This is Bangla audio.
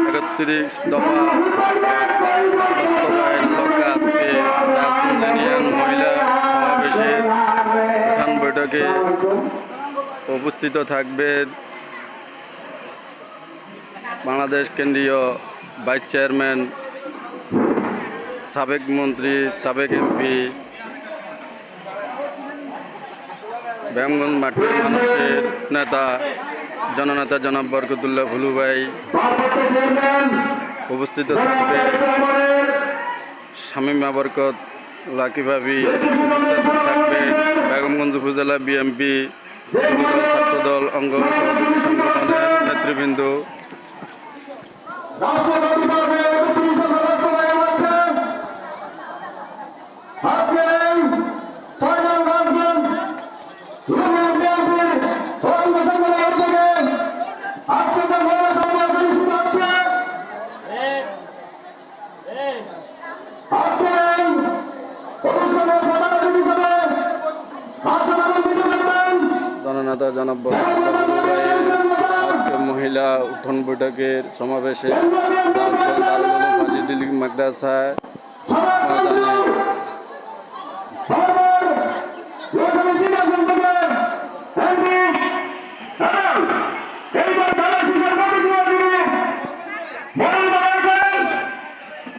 একত্রিশ দফা বাস্তবায়ন লক্ষ্যে আজকে রাজধানীর মহিলা সমাবেশের প্রধান বৈঠকে উপস্থিত থাকবেন বাংলাদেশ কেন্দ্রীয় ভাইস চেয়ারম্যান, সাবেক মন্ত্রী, সাবেক এমপি, ব্যায়ামগঞ্জ মাঠের মানুষের নেতা, জননেতা জনাব বরকতুল্লাহ ভুলু ভাই। উপস্থিত থাকবে শামীমা বরকত, লাকি ভাবি। থাকবে বেগমগঞ্জ উপজেলা বিএনপি ছাত্রদল অঙ্গ সহযোগী সংগঠনের নেতৃবৃন্দ। জননেতা জনাব আজকে মহিলা উত্থান বৈঠকের সমাবেশে ফাজিল মাদ্রাসায় এইবার